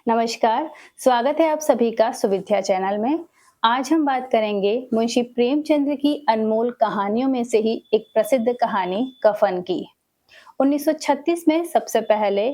नमस्कार, स्वागत है आप सभी का सुविध्या चैनल में। आज हम बात करेंगे मुंशी प्रेमचंद्र की अनमोल कहानियों में से ही एक प्रसिद्ध कहानी कफन की। 1936 में सबसे पहले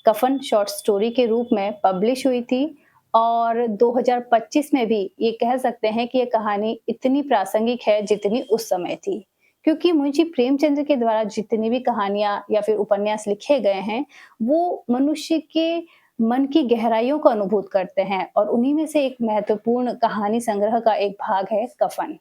कफन शॉर्ट स्टोरी के रूप में पब्लिश हुई थी और 2025 में भी ये कह सकते हैं कि ये कहानी इतनी प्रासंगिक है जितनी उस समय थी। क्योंकि मुंशी प्रेमचंद्र के द्वारा जितनी भी कहानियाँ या फिर उपन्यास लिखे गए हैं, वो मनुष्य के मन की गहराइयों को अनुभूत करते हैं और उन्हीं में से एक महत्वपूर्ण कहानी संग्रह का एक भाग है कफन।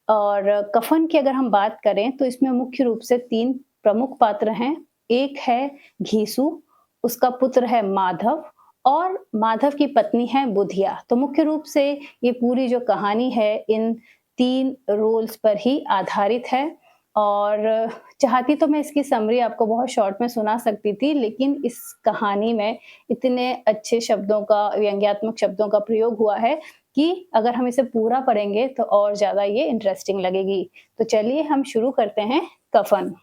और कफन की अगर हम बात करें तो इसमें मुख्य रूप से 3 प्रमुख पात्र हैं। एक है घीसू, उसका पुत्र है माधव और माधव की पत्नी है बुधिया। तो मुख्य रूप से ये पूरी जो कहानी है इन 3 रोल्स पर ही आधारित है और चाहती तो मैं इसकी समरी आपको बहुत शॉर्ट में सुना सकती थी, लेकिन इस कहानी में इतने अच्छे शब्दों का, व्यंग्यात्मक शब्दों का प्रयोग हुआ है कि अगर हम इसे पूरा पढ़ेंगे तो और ज़्यादा ये इंटरेस्टिंग लगेगी। तो चलिए हम शुरू करते हैं कफन।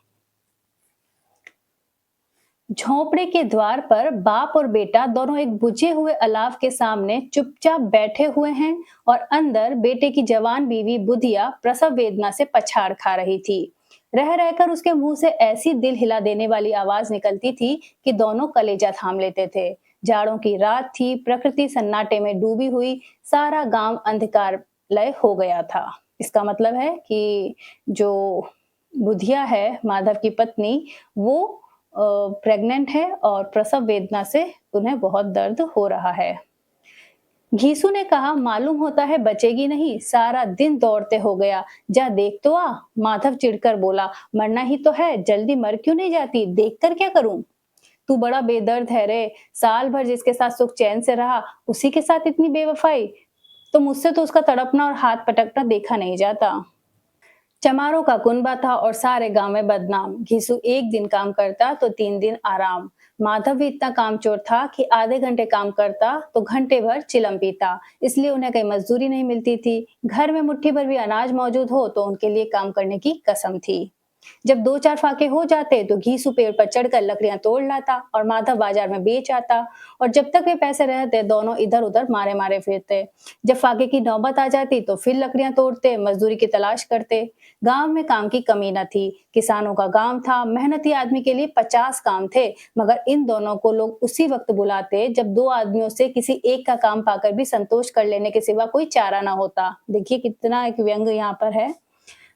झोंपड़े के द्वार पर बाप और बेटा दोनों एक बुझे हुए अलाव के सामने चुपचाप बैठे हुए हैं और अंदर बेटे की जवान बीवी बुधिया प्रसव वेदना से पछाड़ खा रही थी। रह रहकर उसके मुंह से ऐसी दिल हिला देने वाली आवाज निकलती थी कि दोनों कलेजा थाम लेते थे। जाड़ों की रात थी, प्रकृति सन्नाटे में डूबी हुई, सारा गांव अंधकार लय हो गया था। इसका मतलब है कि जो बुधिया है, माधव की पत्नी, वो प्रेग्नेंट है और प्रसव वेदना से उन्हें बहुत दर्द हो रहा है। घीसू ने कहा, मालूम होता है बचेगी नहीं, सारा दिन दौड़ते हो गया, जा देख तो आ। माधव चिढ़कर बोला, मरना ही तो है, जल्दी मर क्यों नहीं जाती, देख कर क्या करूं। तू बड़ा बेदर्द है रे, साल भर जिसके साथ सुख चैन से रहा, उसी के साथ इतनी बेवफाई। तो मुझसे तो उसका तड़पना और हाथ पटकना देखा नहीं जाता। चमारों का कुनबा था और सारे गांव में बदनाम। घिसू एक दिन काम करता तो 3 दिन आराम। माधव भी इतना कामचोर था कि आधे घंटे काम करता तो घंटे भर चिलम पीता, इसलिए उन्हें कहीं मजदूरी नहीं मिलती थी। घर में मुट्ठी भर भी अनाज मौजूद हो तो उनके लिए काम करने की कसम थी। जब 2-4 फाके हो जाते तो घीसू पेड़ पर चढ़कर लकड़ियां तोड़ लाता और माधव बाजार में बेच आता। और जब तक वे पैसे रहते दोनों इधर उधर मारे मारे फिरते। जब फाके की नौबत आ जाती तो फिर लकड़ियां तोड़ते, मजदूरी की तलाश करते। गांव में काम की कमी न थी, किसानों का गांव था, मेहनती आदमी के लिए 50 काम थे। मगर इन दोनों को लोग उसी वक्त बुलाते जब 2 आदमियों से किसी एक का काम पाकर भी संतोष कर लेने के सिवा कोई चारा ना होता। देखिए कितना एक व्यंग यहाँ पर है।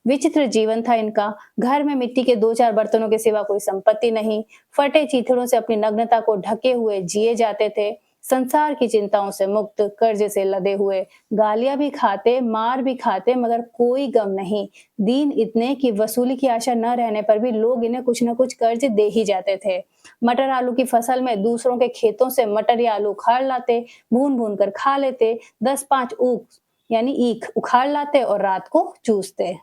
विचित्र जीवन था इनका। घर में मिट्टी के 2-4 बर्तनों के सिवा कोई संपत्ति नहीं। फटे चीथड़ों से अपनी नग्नता को ढके हुए जिए जाते थे। संसार की चिंताओं से मुक्त, कर्ज से लदे हुए, गालियां भी खाते, मार भी खाते, मगर कोई गम नहीं। दीन इतने कि वसूली की आशा न रहने पर भी लोग इन्हें कुछ न कुछ कर्ज दे ही जाते थे। मटर आलू की फसल में दूसरों के खेतों से मटर या आलू उखाड़ लाते, भून भून कर खा लेते, 10-5 ऊख यानी ईख उखाड़ लाते और रात को चूसते।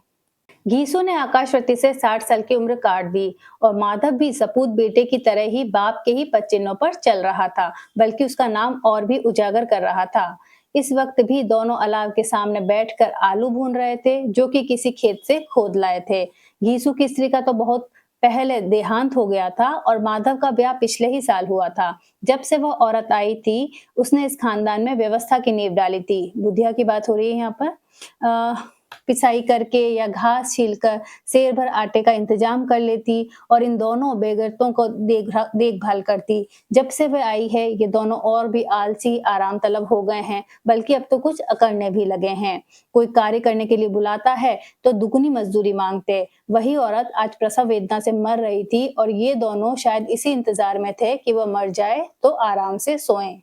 घीसू ने आकाशवती से 60 साल की उम्र काट दी और माधव भी सपूत बेटे की तरह ही बाप के ही पदचिन्हों पर चल रहा था, बल्कि उसका नाम और भी उजागर कर रहा था। इस वक्त भी दोनों अलाव के सामने बैठकर आलू भून रहे थे, जो कि किसी खेत से खोद लाए थे। घीसू की स्त्री का तो बहुत पहले देहांत हो गया था और माधव का ब्याह पिछले ही साल हुआ था। जब से वह औरत आई थी, उसने इस खानदान में व्यवस्था की नींव डाली थी। बुधिया की बात हो रही है यहाँ पर। पिसाई करके या घास छीलकर सेर भर आटे का इंतजाम कर लेती और इन दोनों बेगरतों को देखभाल करती। जब से वे आई है ये दोनों और भी आलसी, आराम तलब हो गए हैं, बल्कि अब तो कुछ अकड़ने भी लगे हैं। कोई कार्य करने के लिए बुलाता है तो दुगनी मजदूरी मांगते। वही औरत आज प्रसव वेदना से मर रही थी और ये दोनों शायद इसी इंतजार में थे कि वह मर जाए तो आराम से सोएं।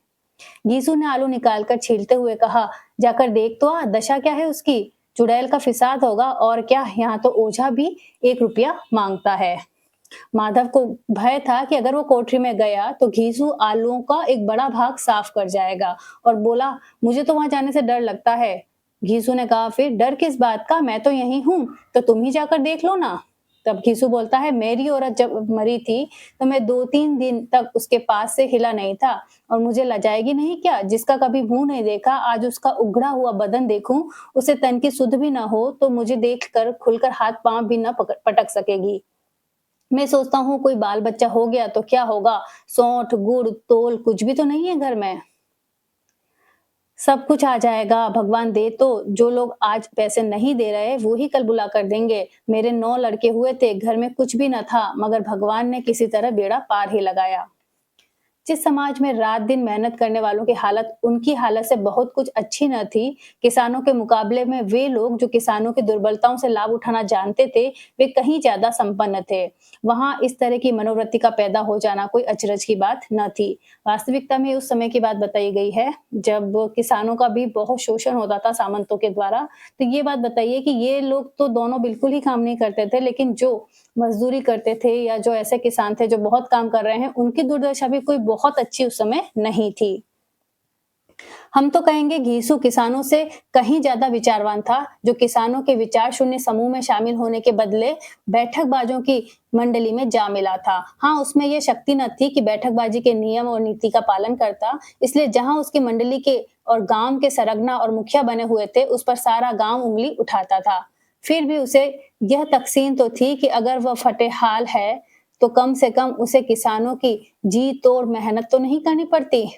गीसू ने आलू निकालकर छीलते हुए कहा, जाकर देख तो आ, दशा क्या है उसकी। चुड़ैल का फिसाद होगा और क्या, यहाँ तो ओझा भी 1 रुपया मांगता है। माधव को भय था कि अगर वो कोठरी में गया तो घीसू आलूओं का एक बड़ा भाग साफ कर जाएगा और बोला, मुझे तो वहां जाने से डर लगता है। घीसू ने कहा, फिर डर किस बात का, मैं तो यही हूं, तो तुम ही जाकर देख लो ना। तब घीसू बोलता है, मेरी औरत जब मरी थी तो मैं 2-3 दिन तक उसके पास से हिला नहीं था और मुझे लजाएगी नहीं क्या, जिसका कभी मुंह नहीं देखा आज उसका उघड़ा हुआ बदन देखूं, उसे तन की सुध भी ना हो तो मुझे देख कर खुलकर हाथ पांव भी न पटक सकेगी। मैं सोचता हूँ कोई बाल बच्चा हो गया तो क्या होगा? सौंठ, गुड़, तोल कुछ भी तो नहीं है घर में। सब कुछ आ जाएगा, भगवान दे तो। जो लोग आज पैसे नहीं दे रहे, वो ही कल बुला कर देंगे। मेरे 9 लड़के हुए थे, घर में कुछ भी न था, मगर भगवान ने किसी तरह बेड़ा पार ही लगाया। जिस समाज में रात दिन मेहनत करने वालों की हालत उनकी हालत से बहुत कुछ अच्छी न थी, किसानों के मुकाबले में वे लोग जो किसानों की दुर्बलताओं से लाभ उठाना जानते थे, वे कहीं ज्यादा संपन्न थे। वहां इस तरह की मनोवृत्ति का पैदा हो जाना कोई अचरज की बात न थी। वास्तविकता में उस समय की बात बताई गई है, जब किसानों का भी बहुत शोषण होता था सामंतों के द्वारा। तो ये बात बताइए कि ये लोग तो दोनों बिल्कुल ही काम नहीं करते थे, लेकिन जो मज़दूरी करते थे या जो ऐसे किसान थे जो बहुत काम कर रहे हैं, उनकी दुर्दशा भी कोई बहुत अच्छी उस समय नहीं थी। हम तो कहेंगे घीसू किसानों से कहीं ज़्यादा विचारवान था, जो किसानों के विचार शून्य समूह में शामिल होने के बदले बैठकबाजों की मंडली में जा मिला था। हाँ, उसमें ये शक्ति न थी कि बैठकबाजी के नियम और नीति का पालन करता, इसलिए जहाँ उसकी मंडली के और गांव के सरगना और मुखिया बने हुए थे, उस पर सारा गांव उँगली उठाता था। फिर भी उसे यह तकसीन तो थी कि अगर वह फटेहाल है, तो कम से कम उसे किसानों की जी तोड़ मेहनत तो नहीं करनी पड़ती।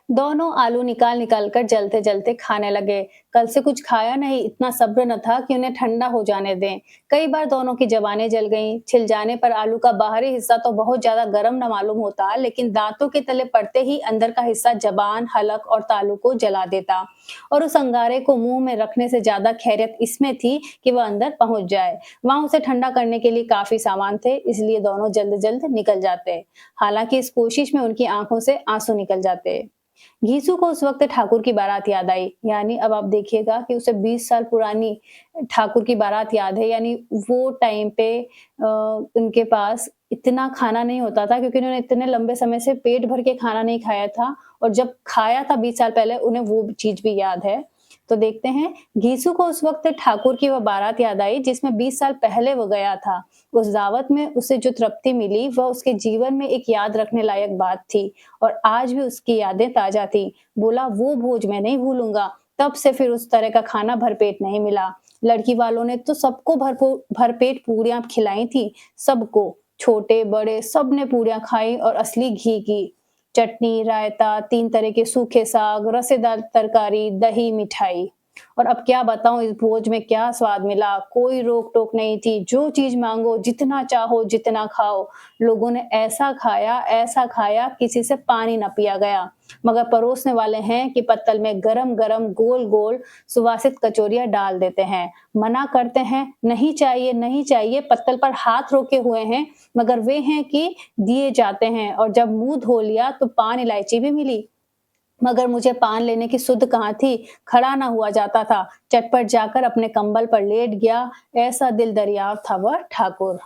दोनों आलू निकाल निकाल कर जलते जलते खाने लगे। कल से कुछ खाया नहीं, इतना सब्र न था कि उन्हें ठंडा हो जाने दें। कई बार दोनों की जबानें जल गईं। छिल जाने पर आलू का बाहरी हिस्सा तो बहुत ज्यादा गर्म न मालूम होता, लेकिन दांतों के तले पड़ते ही अंदर का हिस्सा जबान, हलक और तालू को जला देता। और उस अंगारे को मुंह में रखने से ज्यादा खैरियत इसमें थी कि वह अंदर पहुंच जाए। वहां उसे ठंडा करने के लिए काफी सामान थे, इसलिए दोनों जल्द जल्द निकल जाते। हालांकि इस कोशिश में उनकी आंखों से आंसू निकल जाते। घीसू को उस वक्त ठाकुर की बारात याद आई। यानी अब आप देखिएगा कि उसे 20 साल पुरानी ठाकुर की बारात याद है। यानी वो टाइम पे उनके पास इतना खाना नहीं होता था, क्योंकि उन्होंने इतने लंबे समय से पेट भर के खाना नहीं खाया था, और जब खाया था 20 साल पहले, उन्हें वो चीज भी याद है। तो देखते हैं, घीसू को उस वक्त ठाकुर की वह बारात याद आई जिसमें 20 साल पहले वो गया था। उस दावत में उसे जो तृप्ति मिली, वह उसके जीवन में एक याद रखने लायक बात थी, और आज भी उसकी यादें ताजा थी। बोला, वो भोज मैं नहीं भूलूंगा। तब से फिर उस तरह का खाना भरपेट नहीं मिला। लड़की वालों ने तो सबको भरपेट पूरियां खिलाई थी। सबको, छोटे बड़े सब ने पूरियां खाई, और असली घी की चटनी, रायता, 3 तरह के सूखे साग, रसेदार तरकारी, दही, मिठाई। और अब क्या बताऊं, इस भोज में क्या स्वाद मिला। कोई रोक टोक नहीं थी, जो चीज मांगो, जितना चाहो जितना खाओ। लोगों ने ऐसा खाया, किसी से पानी न पिया गया। मगर परोसने वाले हैं कि पत्तल में गरम गरम गोल गोल सुवासित कचौरियां डाल देते हैं। मना करते हैं, नहीं चाहिए नहीं चाहिए, पत्तल पर हाथ रोके हुए हैं, मगर वे हैं कि दिए जाते हैं। और जब मुंह धो लिया तो पान इलायची भी मिली, मगर मुझे पान लेने की सुध कहाँ थी। खड़ा ना हुआ जाता था, चटपट जाकर अपने कंबल पर लेट गया। ऐसा दिल दरियाव था वह ठाकुर।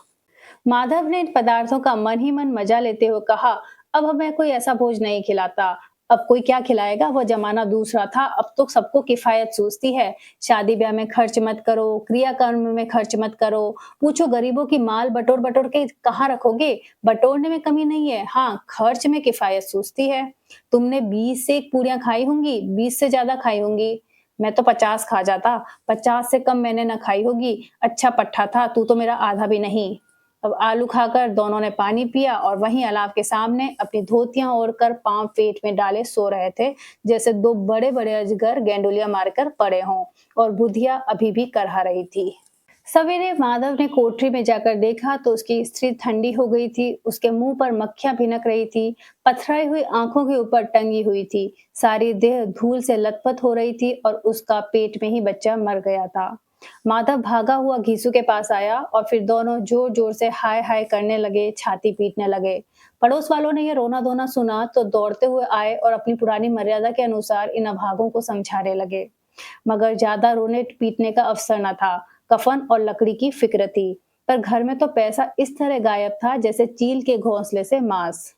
माधव ने इन पदार्थों का मन ही मन मजा लेते हुए कहा, अब हमें कोई ऐसा भोज नहीं खिलाता। अब कोई क्या खिलाएगा, वह जमाना दूसरा था। अब तो सबको किफायत सूझती है। शादी ब्याह में खर्च मत करो, क्रियाकर्म में खर्च मत करो। पूछो गरीबों की माल बटोर बटोर के कहाँ रखोगे। बटोरने में कमी नहीं है, हाँ खर्च में किफायत सूझती है। तुमने 20 से एक पूरियां खाई होंगी, 20 से ज्यादा खाई होंगी। मैं तो 50 खा जाता। 50 से कम मैंने न खाई होगी। अच्छा पट्टा था, तू तो मेरा आधा भी नहीं। अब आलू खाकर दोनों ने पानी पिया, और वहीं अलाव के सामने अपनी धोतियां ओढ़कर पांव पेट में डाले सो रहे थे, जैसे दो बड़े बड़े अजगर गेंडुलिया मारकर पड़े हों। और बुधिया अभी भी करहा रही थी। सवेरे माधव ने कोठरी में जाकर देखा तो उसकी स्त्री ठंडी हो गई थी। उसके मुंह पर मक्खियां भिनक रही थी, पथराई हुई आंखों के ऊपर टंगी हुई थी। सारी देह धूल से लथपथ हो रही थी, और उसका पेट में ही बच्चा मर गया था। माधव भागा हुआ घीसू के पास आया, और फिर दोनों जोर जोर से हाय हाय करने लगे, छाती पीटने लगे। पड़ोस वालों ने यह रोना धोना सुना तो दौड़ते हुए आए और अपनी पुरानी मर्यादा के अनुसार इन अभागों को समझाने लगे। मगर ज्यादा रोने पीटने का अवसर न था। कफन और लकड़ी की फिक्र थी। पर घर में तो पैसा इस तरह गायब था जैसे चील के घोंसले से मांस।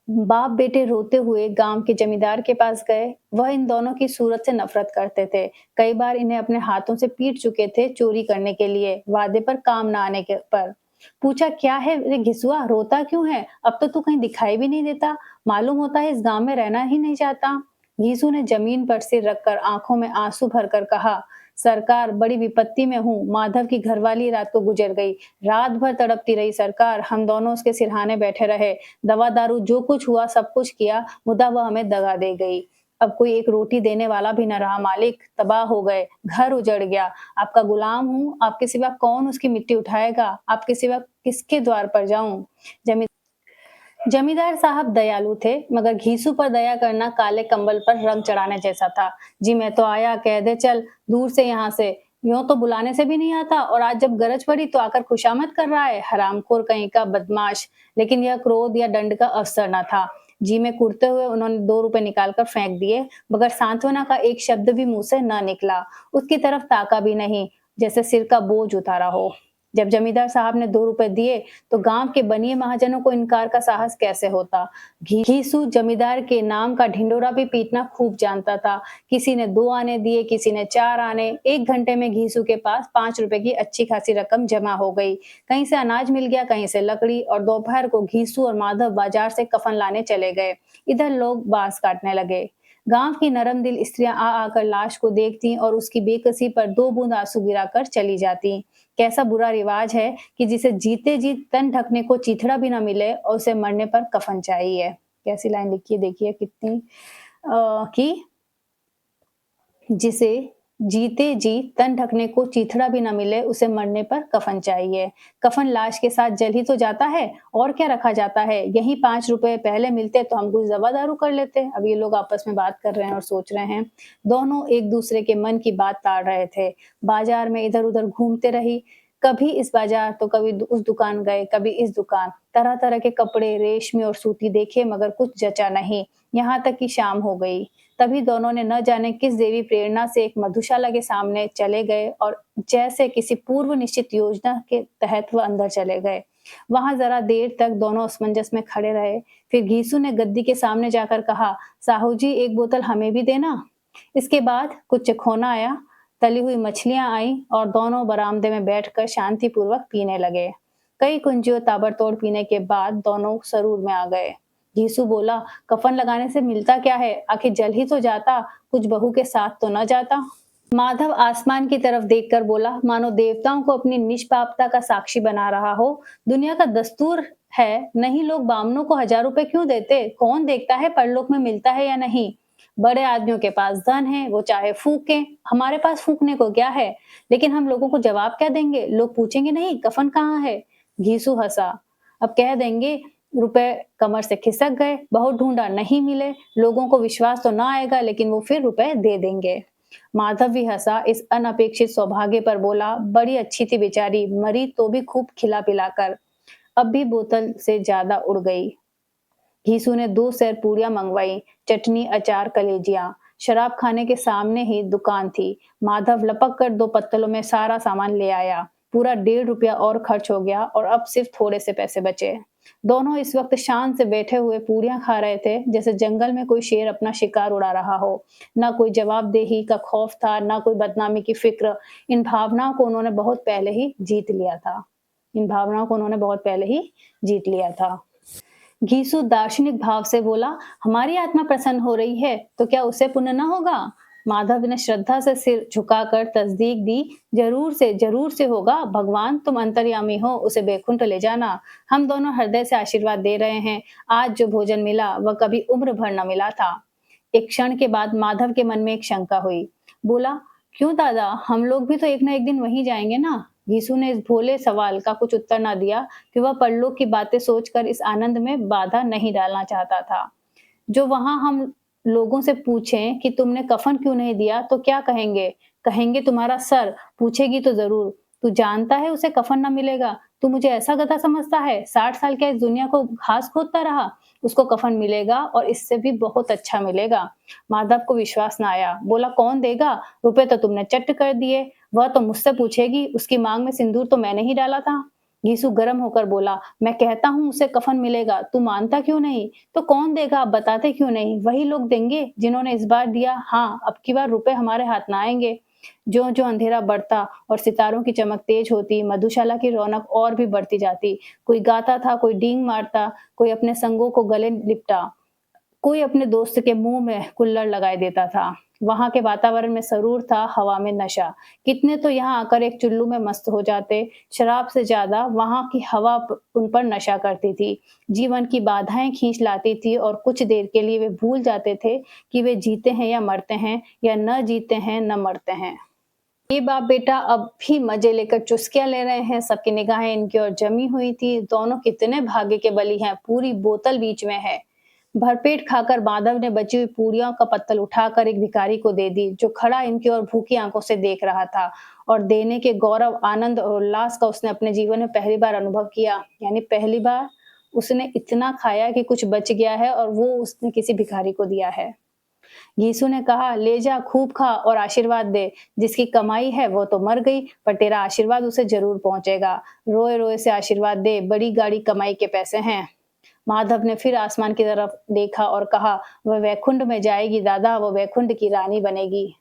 बाप बेटे रोते हुए गांव के जमींदार के पास गए। वह इन दोनों की सूरत से नफरत करते थे। कई बार इन्हें अपने हाथों से पीट चुके थे चोरी करने के लिए, वादे पर काम न आने के पर। पूछा, क्या है रे घिसुआ, रोता क्यों है? अब तो तू कहीं दिखाई भी नहीं देता। मालूम होता है इस गांव में रहना ही नहीं चाहता। घीसू ने जमीन पर सिर रखकर आंखों में आंसू भरकर कहा, सरकार बड़ी विपत्ति में हूँ। माधव की घरवाली रात को गुजर गई। रात भर तड़पती रही सरकार। हम दोनों उसके सिरहाने बैठे रहे। दवा दारू जो कुछ हुआ सब कुछ किया, मुदा वह हमें दगा दे गई। अब कोई एक रोटी देने वाला भी न रहा मालिक। तबाह हो गए। घर उजड़ गया। आपका गुलाम हूँ। आपके सिवा कौन उसकी मिट्टी उठाएगा? आपके सिवा किसके द्वार पर जाऊं? जमी जमींदार साहब दयालु थे, मगर घीसू पर दया करना काले कंबल पर रंग चढ़ाने जैसा था। जी मैं तो आया, कह दे चल दूर से यहाँ से। यूं तो बुलाने से भी नहीं आता, और आज जब गरज पड़ी तो आकर खुशामद कर रहा है। हरामखोर कहीं का बदमाश। लेकिन यह क्रोध या दंड का अवसर न था। जी में कूदते हुए उन्होंने 2 रुपए निकालकर फेंक दिए, मगर सांत्वना का एक शब्द भी मुंह से न निकला। उसकी तरफ ताका भी नहीं, जैसे सिर का बोझ उतारा हो। जब जमींदार साहब ने 2 रुपए दिए तो गांव के बनिए महाजनों को इनकार का साहस कैसे होता। घीसू जमींदार के नाम का ढिंडोरा भी पीटना खूब जानता था। किसी ने 2 आने दिए, किसी ने 4 आने। 1 घंटे में घीसू के पास 5 रुपए की अच्छी खासी रकम जमा हो गई। कहीं से अनाज मिल गया, कहीं से लकड़ी, और दोपहर को घीसू और माधव बाजार से कफन लाने चले गए। इधर लोग बांस काटने लगे। गांव की नरम दिल स्त्रियां आ आकर लाश को देखती और उसकी बेकसी पर 2 बूंद आंसू गिराकर चली जाती। कैसा बुरा रिवाज है कि जिसे जीते जी तन ढकने को चीथड़ा भी ना मिले और उसे मरने पर कफन चाहिए। कैसी लाइन लिखी है देखिए कितनी कि जिसे जीते जी तन ढकने को चीथड़ा भी ना मिले, उसे मरने पर कफन चाहिए। कफन लाश के साथ जल ही तो जाता है, और क्या रखा जाता है। यही 5 रुपए पहले मिलते तो हम कुछ दवा दारू कर लेते। अब ये लोग आपस में बात कर रहे हैं और सोच रहे हैं। दोनों एक दूसरे के मन की बात ताड़ रहे थे। बाजार में इधर उधर घूमते रही। कभी इस बाजार तो कभी उस दुकान गए, कभी इस दुकान। तरह तरह के कपड़े रेशमी और सूती देखे, मगर कुछ जचा नहीं। यहाँ तक कि शाम हो गई। तभी दोनों ने न जाने किस देवी प्रेरणा से एक मधुशाला के सामने चले गए, और जैसे किसी पूर्व निश्चित योजना के तहत वह अंदर चले गए। वहां जरा देर तक दोनों असमंजस में खड़े रहे। फिर घीसू ने गद्दी के सामने जाकर कहा, साहू जी एक बोतल हमें भी देना। इसके बाद कुछ चखोना आया। तली हुई मछलियां आई और दोनों बरामदे में बैठकर शांतिपूर्वक पीने लगे। कई कुंजियों ताबड़तोड़ पीने के बाद दोनों सरूर में आ गए। घीसू बोला, कफन लगाने से मिलता क्या है, आखिर जल ही तो जाता, कुछ बहू के साथ तो न जाता। माधव आसमान की तरफ देखकर बोला, मानो देवताओं को अपनी निष्पापता का साक्षी बना रहा हो। दुनिया का दस्तूर है, नहीं लोग बामनों को 1000 रुपए क्यों देते। कौन देखता है परलोक में मिलता है या नहीं। बड़े आदमियों के पास धन है, वो चाहे फूकें, हमारे पास फूकने को क्या है। लेकिन हम लोगों को जवाब क्या देंगे। लोग पूछेंगे नहीं कफन कहाँ है। घीसू हंसा। अब कह देंगे रुपए कमर से खिसक गए, बहुत ढूंढा नहीं मिले। लोगों को विश्वास तो ना आएगा, लेकिन वो फिर रुपए दे देंगे। माधव भी हंसा। इस अनपेक्षित सौभाग्य पर बोला, बड़ी अच्छी थी बेचारी, मरी तो भी खूब खिला पिलाकर। अब भी बोतल से ज्यादा उड़ गई। घीसू ने 2 सेर पूड़ियां मंगवाई, चटनी अचार कलेजियां। शराब खाने के सामने ही दुकान थी। माधव लपक कर 2 पत्तलों में सारा सामान ले आया। पूरा 1.5 रुपया और खर्च हो गया, और अब सिर्फ थोड़े से पैसे बचे। दोनों इस वक्त शान से बैठे हुए पूड़ियां खा रहे थे, जैसे जंगल में कोई शेर अपना शिकार उड़ा रहा हो। ना कोई जवाबदेही का खौफ था, ना कोई बदनामी की फिक्र। इन भावनाओं को उन्होंने बहुत पहले ही जीत लिया था। इन भावनाओं को उन्होंने बहुत पहले ही जीत लिया था। घीसू दार्शनिक भाव से बोला, हमारी आत्मा प्रसन्न हो रही है तो क्या उसे पुण्य न होगा। माधव ने श्रद्धा से सिर झुकाकर तस्दीक दी, जरूर से होगा। भगवान तुम अंतर्यामी हो, उसे बैकुंठ ले जाना। हम दोनों हृदय से आशीर्वाद दे रहे हैं। आज जो भोजन मिला वह कभी उम्र भर न मिला था। एक क्षण के बाद माधव के मन में एक शंका हुई। बोला, क्यों दादा, हम लोग भी तो एक ना एक दिन वहीं जाएंगे ना। घीसू ने इस भोले सवाल का कुछ उत्तर न दिया, कि वह परलोक की बातें सोचकर इस आनंद में बाधा नहीं डालना चाहता था। जो वहां हम लोगों से पूछें कि तुमने कफन क्यों नहीं दिया तो क्या कहेंगे। कहेंगे तुम्हारा सर। पूछेगी तो जरूर, तू जानता है उसे कफन न मिलेगा। तू मुझे ऐसा गधा समझता है। 60 साल क्या इस दुनिया को घास खोदता रहा। उसको कफन मिलेगा, और इससे भी बहुत अच्छा मिलेगा। माधव को विश्वास न आया। बोला, कौन देगा। रुपए तो तुमने चट कर दिए। वह तो मुझसे पूछेगी, उसकी मांग में सिंदूर तो मैंने ही डाला था। घीसू गर्म होकर बोला, मैं कहता हूं उसे कफन मिलेगा, तू मानता क्यों नहीं। तो कौन देगा, आप बताते क्यों नहीं। वही लोग देंगे जिन्होंने इस बार दिया। हाँ, अब की बार रुपए हमारे हाथ ना आएंगे। जो जो अंधेरा बढ़ता और सितारों की चमक तेज होती, मधुशाला की रौनक और भी बढ़ती जाती। कोई गाता था, कोई डींग मारता, कोई अपने संगों को गले लिपटा। कोई अपने दोस्त के मुंह में कुल्हड़ लगाए देता था। वहां के वातावरण में सरूर था, हवा में नशा। कितने तो यहाँ आकर एक चुल्लू में मस्त हो जाते। शराब से ज्यादा वहां की हवा उन पर नशा करती थी। जीवन की बाधाएं खींच लाती थी और कुछ देर के लिए वे भूल जाते थे कि वे जीते हैं या मरते हैं, या न जीते हैं न मरते हैं। ये बाप बेटा अब भी मजे लेकर चुस्कियां ले रहे हैं। सबकी निगाहें इनकी ओर जमी हुई थी। दोनों कितने भाग्य के बली हैं, पूरी बोतल बीच में है। भरपेट खाकर माधव ने बची हुई पूरियों का पत्तल उठाकर एक भिखारी को दे दी, जो खड़ा इनकी ओर भूखी आंखों से देख रहा था। और देने के गौरव, आनंद और उल्लास का उसने अपने जीवन में पहली बार अनुभव किया। यानी पहली बार उसने इतना खाया कि कुछ बच गया है, और वो उसने किसी भिखारी को दिया है। यीशु ने कहा, ले जा, खूब खा और आशीर्वाद दे। जिसकी कमाई है वो तो मर गई, पर तेरा आशीर्वाद उसे जरूर पहुंचेगा। रोए रोए से आशीर्वाद दे, बड़ी गाड़ी कमाई के पैसे हैं। माधव ने फिर आसमान की तरफ देखा और कहा, वह वैकुंठ में जाएगी दादा, वो वैकुंठ की रानी बनेगी।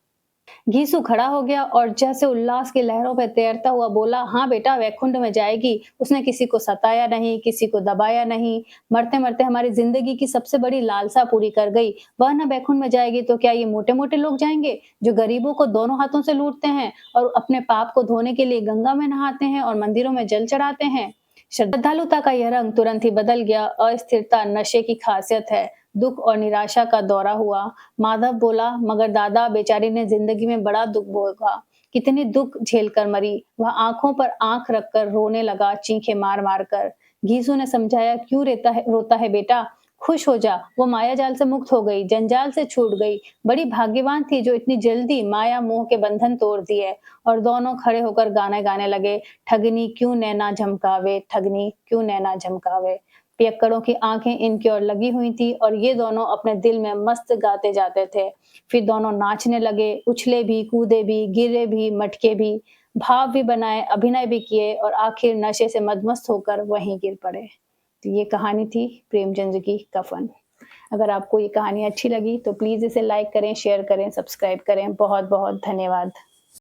घीसू खड़ा हो गया और जैसे उल्लास की लहरों पर तैरता हुआ बोला, हाँ बेटा, वैकुंठ में जाएगी। उसने किसी को सताया नहीं, किसी को दबाया नहीं। मरते मरते हमारी जिंदगी की सबसे बड़ी लालसा पूरी कर गई। वह न वैकुंठ में जाएगी तो क्या ये मोटे मोटे लोग जाएंगे, जो गरीबों को दोनों हाथों से लूटते हैं और अपने पाप को धोने के लिए गंगा में नहाते हैं और मंदिरों में जल चढ़ाते हैं। श्रद्धालुता का यह रंग तुरंत ही बदल गया। अस्थिरता नशे की खासियत है। दुख और निराशा का दौरा हुआ। माधव बोला, मगर दादा, बेचारी ने जिंदगी में बड़ा दुख भोगा। कितनी दुख झेल कर मरी। वह आंखों पर आंख रखकर रोने लगा, चीखें मार मार कर। घीसू ने समझाया, क्यों रोता है बेटा, खुश हो जा। वो माया जाल से मुक्त हो गई, जंजाल से छूट गई। बड़ी भाग्यवान थी जो इतनी जल्दी माया मोह के बंधन तोड़ दिए। और दोनों खड़े होकर गाने गाने लगे, ठगनी क्यों नैना झमकावे, ठगनी क्यों नैना झमकावे। पियक्कड़ों की आंखें इनकी ओर लगी हुई थी और ये दोनों अपने दिल में मस्त गाते जाते थे। फिर दोनों नाचने लगे, उछले भी, कूदे भी, गिरे भी, मटके भी, भाव भी बनाए, अभिनय भी किए और आखिर नशे से मदमस्त होकर वहीं गिर पड़े। तो ये कहानी थी प्रेमचंद की कफन। अगर आपको ये कहानी अच्छी लगी तो प्लीज इसे लाइक करें, शेयर करें, सब्सक्राइब करें। बहुत बहुत धन्यवाद।